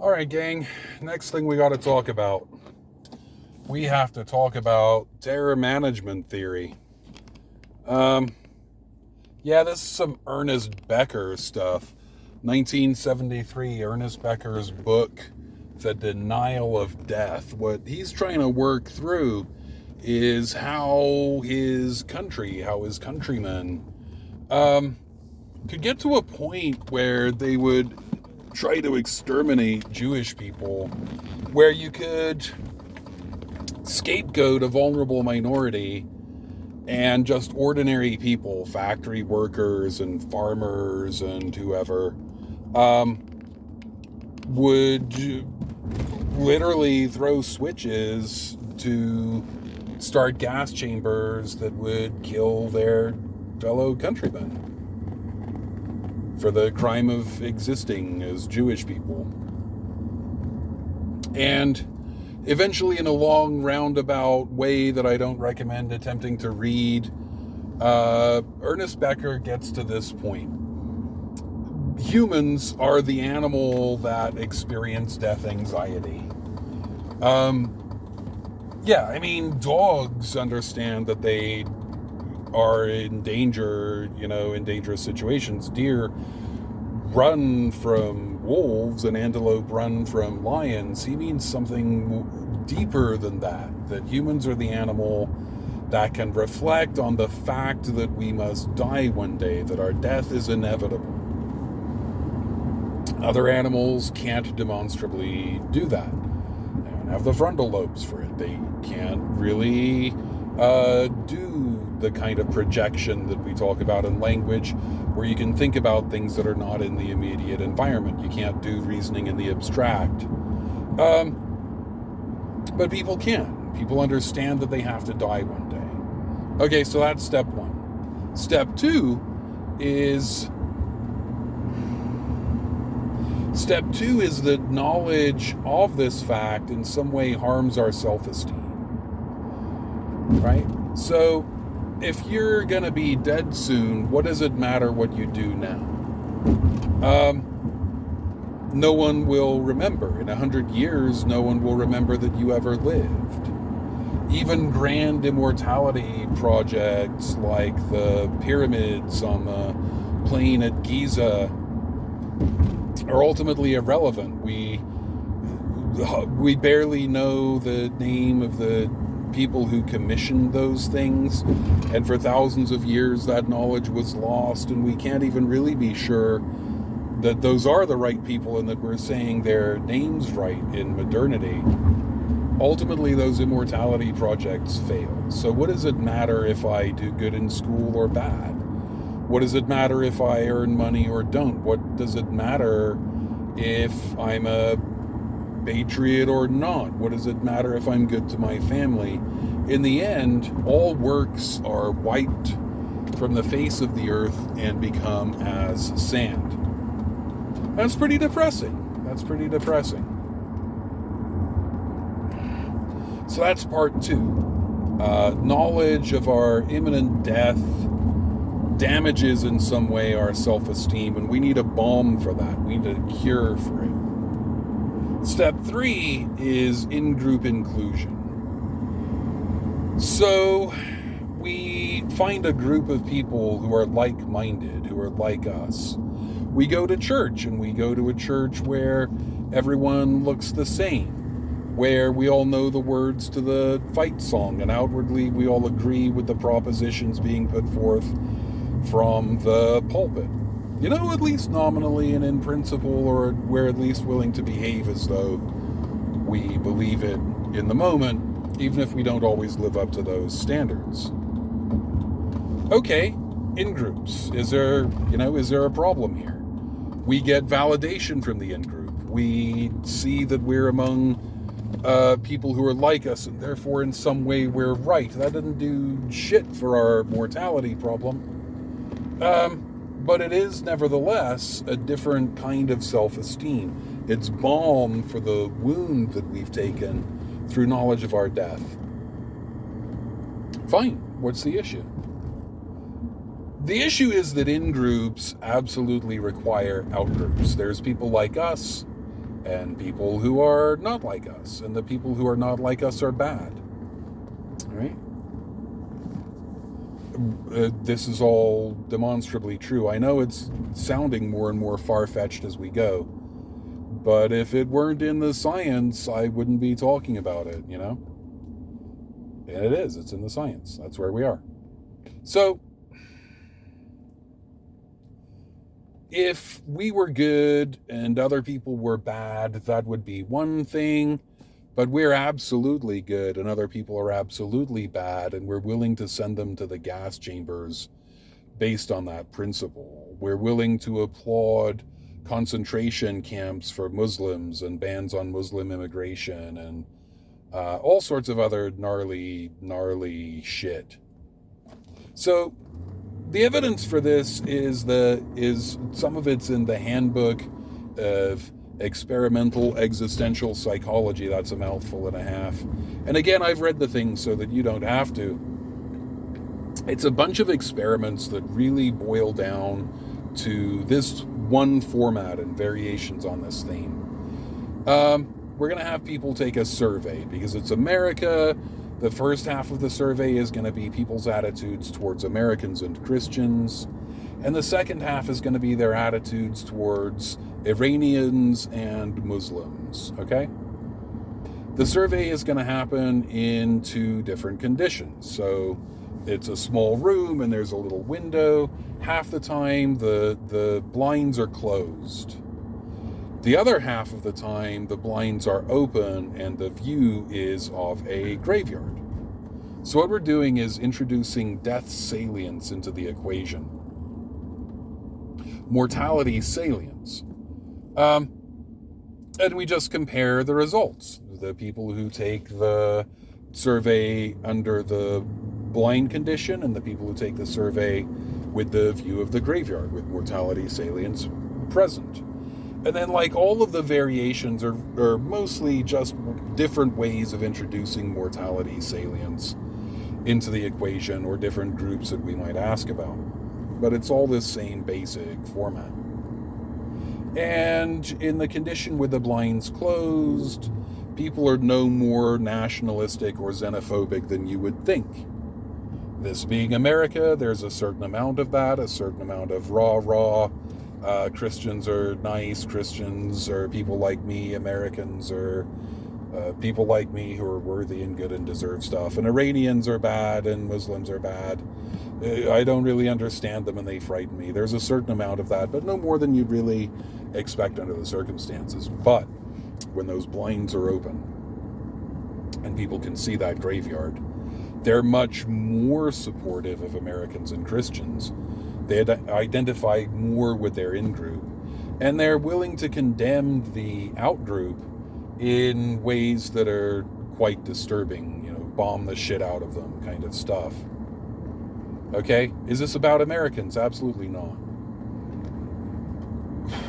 All right, gang. Next thing we got to talk about. We have to talk about terror management theory. Um, yeah, this is some Ernest Becker stuff. 1973, Ernest Becker's book, The Denial of Death. What he's trying to work through is how his countrymen, could get to a point where they would try to exterminate Jewish people, where you could scapegoat a vulnerable minority and just ordinary people, factory workers and farmers and whoever, would literally throw switches to start gas chambers that would kill their fellow countrymen for the crime of existing as Jewish people. And eventually, in a long roundabout way that I don't recommend attempting to read, Ernest Becker gets to this point. Humans are the animal that experience death anxiety. Dogs understand that they are in danger, in dangerous situations. Deer run from wolves and antelope run from lions. He means something deeper than that humans are the animal that can reflect on the fact that we must die one day, that our death is inevitable. Other animals can't demonstrably do that. They don't have the frontal lobes for it. They can't really do the kind of projection that we talk about in language, where you can think about things that are not in the immediate environment. You can't do reasoning in the abstract. But people can. People understand that they have to die one day. Okay, so that's step one. Step two is that knowledge of this fact in some way harms our self-esteem. Right? So, if you're going to be dead soon, what does it matter what you do now? No one will remember. In 100 years, no one will remember that you ever lived. Even grand immortality projects like the pyramids on the plain at Giza are ultimately irrelevant. We barely know the name of the people who commissioned those things, and for thousands of years that knowledge was lost, and we can't even really be sure that those are the right people and that we're saying their names right in modernity. Ultimately, those immortality projects fail. So what does it matter if I do good in school or bad? What does it matter if I earn money or don't? What does it matter if I'm a patriot or not? What does it matter if I'm good to my family? In the end, all works are wiped from the face of the earth and become as sand. That's pretty depressing. So that's part two. Knowledge of our imminent death damages in some way our self-esteem, and we need a balm for that. We need a cure for it. Step three is in-group inclusion. So we find a group of people who are like-minded, who are like us. We go to church, and we go to a church where everyone looks the same, where we all know the words to the fight song, and outwardly we all agree with the propositions being put forth from the pulpit. At least nominally and in principle, or we're at least willing to behave as though we believe it in the moment, even if we don't always live up to those standards. Okay, in groups. Is there a problem here? We get validation from the in-group. We see that we're among people who are like us, and therefore in some way we're right. That doesn't do shit for our mortality problem. But it is nevertheless a different kind of self-esteem. It's balm for the wound that we've taken through knowledge of our death. Fine, what's the issue? The issue is that in-groups absolutely require out-groups. There's people like us, and people who are not like us, and the people who are not like us are bad. All right? This is all demonstrably true. I know it's sounding more and more far-fetched as we go, but if it weren't in the science, I wouldn't be talking about it, you know? And it is. It's in the science. That's where we are. So, if we were good and other people were bad, that would be one thing. But we're absolutely good and other people are absolutely bad, and we're willing to send them to the gas chambers based on that principle. We're willing to applaud concentration camps for Muslims and bans on Muslim immigration and all sorts of other gnarly shit. So the evidence for this is some of it's in the Handbook of Experimental Existential Psychology. That's a mouthful and a half. And again, I've read the thing so that you don't have to. It's a bunch of experiments that really boil down to this one format and variations on this theme. We're going to have people take a survey because it's America. The first half of the survey is going to be people's attitudes towards Americans and Christians. And the second half is going to be their attitudes towards Iranians and Muslims, okay? The survey is going to happen in 2 different conditions. So it's a small room and there's a little window. Half the time the blinds are closed. The other half of the time the blinds are open and the view is of a graveyard. So what we're doing is introducing death salience into the equation. Mortality salience. And we just compare the results. The people who take the survey under the blind condition and the people who take the survey with the view of the graveyard, with mortality salience present. And then, like, all of the variations are mostly just different ways of introducing mortality salience into the equation, or different groups that we might ask about. But it's all this same basic format. And in the condition with the blinds closed, people are no more nationalistic or xenophobic than you would think. This being America, there's a certain amount of that, a certain amount of rah. Christians are nice, Christians are people like me, Americans are people like me who are worthy and good and deserve stuff, and Iranians are bad and Muslims are bad. I don't really understand them and they frighten me. There's a certain amount of that, but no more than you'd really expect under the circumstances. But when those blinds are open and people can see that graveyard, they're much more supportive of Americans and Christians. They identify more with their in-group, and they're willing to condemn the out-group in ways that are quite disturbing, bomb the shit out of them kind of stuff. Okay? Is this about Americans? Absolutely not.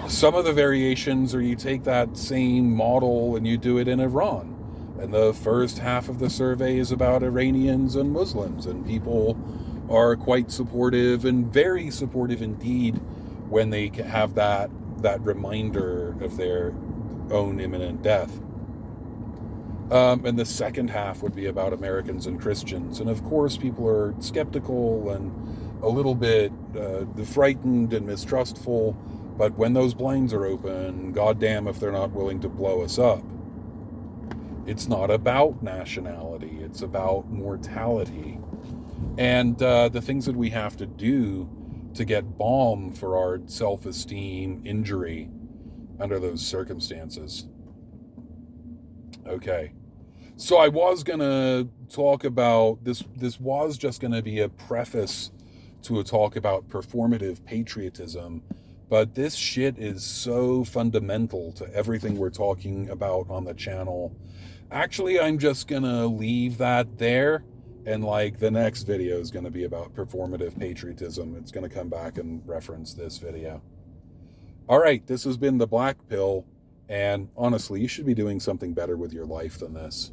Some of the variations are you take that same model and you do it in Iran. And the first half of the survey is about Iranians and Muslims, and people are quite supportive and very supportive indeed when they have that reminder of their own imminent death. And the second half would be about Americans and Christians. And of course, people are skeptical and a little bit frightened and mistrustful. But when those blinds are open, goddamn if they're not willing to blow us up. It's not about nationality. It's about mortality. And the things that we have to do to get balm for our self-esteem injury under those circumstances. Okay. So I was going to talk about this. This was just going to be a preface to a talk about performative patriotism. But this shit is so fundamental to everything we're talking about on the channel. Actually, I'm just going to leave that there. And the next video is going to be about performative patriotism. It's going to come back and reference this video. All right, this has been The Black Pill. And honestly, you should be doing something better with your life than this.